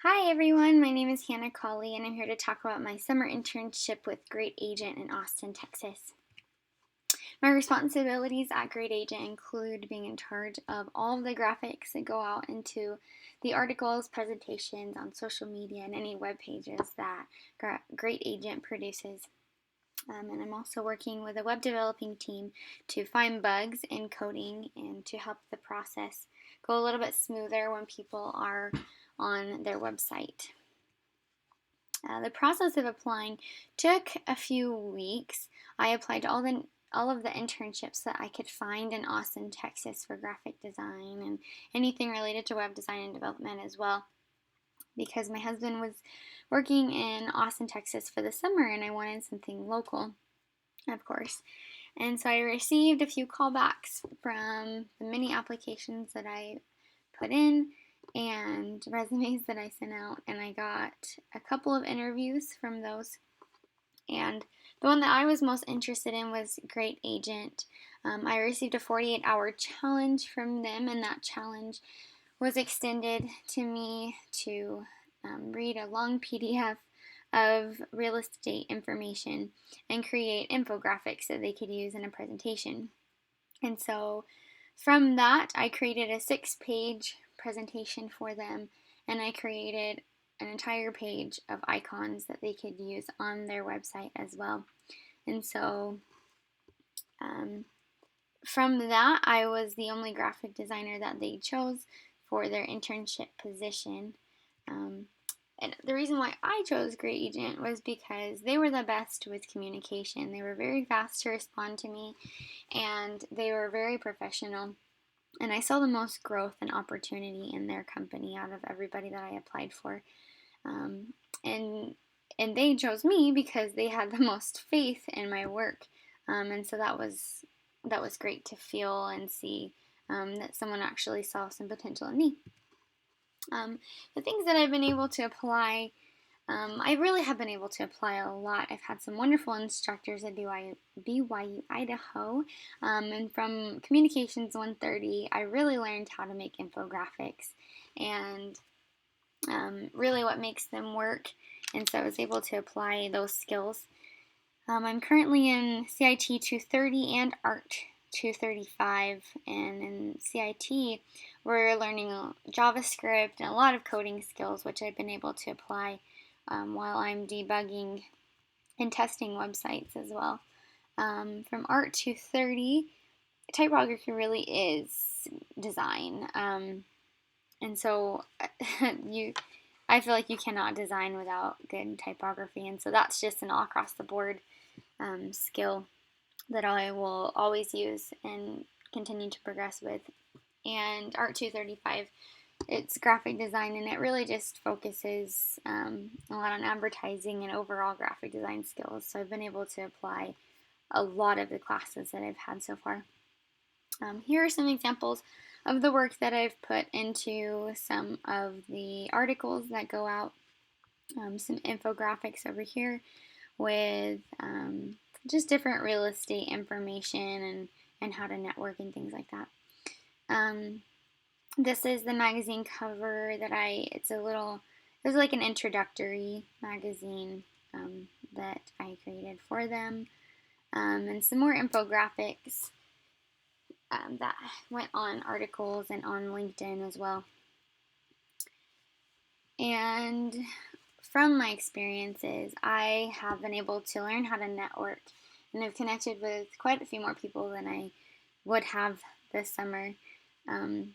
Hi everyone, my name is Hannah Colley and I'm here to talk about my summer internship with Great Agent in Austin, Texas. My responsibilities at Great Agent include being in charge of all of the graphics that go out into the articles, presentations on social media, and any web pages that Great Agent produces. And I'm also working with a web developing team to find bugs in coding and to help the process go a little bit smoother when people are on their website. The process of applying took a few weeks. I applied to all of the internships that I could find in Austin, Texas for graphic design and anything related to web design and development as well, because my husband was working in Austin, Texas for the summer and I wanted something local, of course. And so I received a few callbacks from the many applications that I put in and resumes that I sent out, and I got a couple of interviews from those. And the one that I was most interested in was Great Agent. I received a 48-hour challenge from them, and that challenge was extended to me to read a long PDF of real estate information and create infographics that they could use in a presentation. And so from that, I created a 6-page presentation for them, and I created an entire page of icons that they could use on their website as well. And so from that, I was the only graphic designer that they chose for their internship position. And the reason why I chose Great Agent was because they were the best with communication. They were very fast to respond to me, and they were very professional. And I saw the most growth and opportunity in their company out of everybody that I applied for. Um, and and they chose me because they had the most faith in my work. And so that was great to feel and see that someone actually saw some potential in me. The things that I've been able to apply, I really have been able to apply a lot. I've had some wonderful instructors at BYU Idaho, and from Communications 130, I really learned how to make infographics and really what makes them work, and so I was able to apply those skills. I'm currently in CIT 230 and ART 235, and in CIT we're learning JavaScript and a lot of coding skills, which I've been able to apply while I'm debugging and testing websites as well. From ART 230, typography really is design, and so I feel like you cannot design without good typography, and so that's just an all across the board skill that I will always use and continue to progress with. And Art 235, it's graphic design, and it really just focuses a lot on advertising and overall graphic design skills. So I've been able to apply a lot of the classes that I've had so far. Here are some examples of the work that I've put into some of the articles that go out. Some infographics over here with just different real estate information and how to network and things like that. This is the magazine cover that it was like an introductory magazine that I created for them. And some more infographics that went on articles and on LinkedIn as well. And from my experiences, I have been able to learn how to network, and I've connected with quite a few more people than I would have this summer. And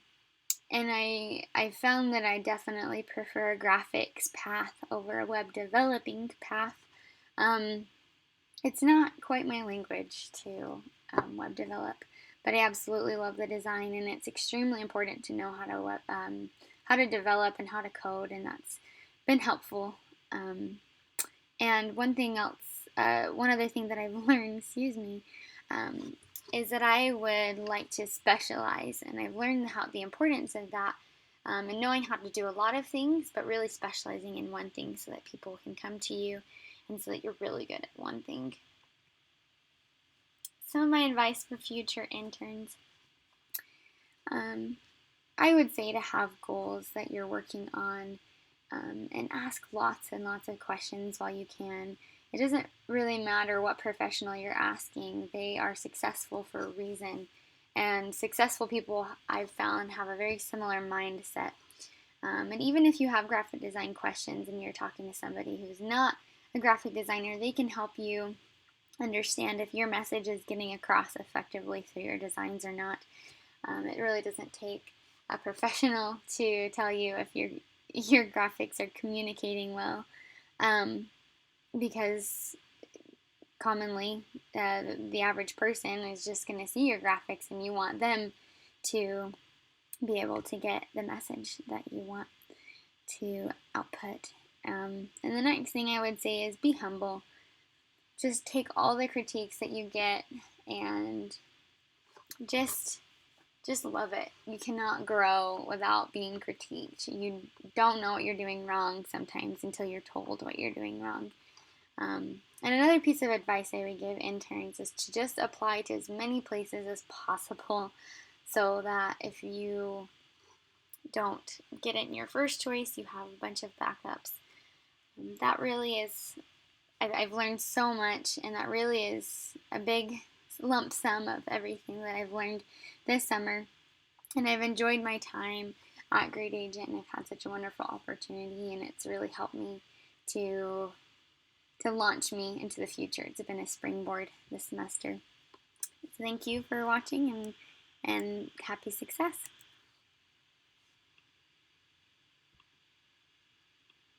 I found that I definitely prefer a graphics path over a web developing path. It's not quite my language to web develop, but I absolutely love the design, and it's extremely important to know how to develop and how to code, and that's been helpful. And one other thing that I've learned, is that I would like to specialize, and I've learned the importance of that, and knowing how to do a lot of things, but really specializing in one thing so that people can come to you and so that you're really good at one thing. Some of my advice for future interns, I would say to have goals that you're working on and ask lots and lots of questions while you can. It doesn't really matter what professional you're asking, they are successful for a reason. And successful people, I've found, have a very similar mindset. And even if you have graphic design questions and you're talking to somebody who's not a graphic designer, they can help you understand if your message is getting across effectively through your designs or not. It really doesn't take a professional to tell you if your graphics are communicating well, because commonly the average person is just going to see your graphics and you want them to be able to get the message that you want to output. And the next thing I would say is be humble. Just take all the critiques that you get and just love it. You cannot grow without being critiqued. You don't know what you're doing wrong sometimes until you're told what you're doing wrong. And another piece of advice I would give interns is to just apply to as many places as possible, so that if you don't get it in your first choice, you have a bunch of backups. That really is, I've learned so much, and that really is a big lump sum of everything that I've learned this summer. And I've enjoyed my time at Great Agent, and I've had such a wonderful opportunity, and it's really helped me to launch me into the future. It's been a springboard this semester. So thank you for watching, and happy success.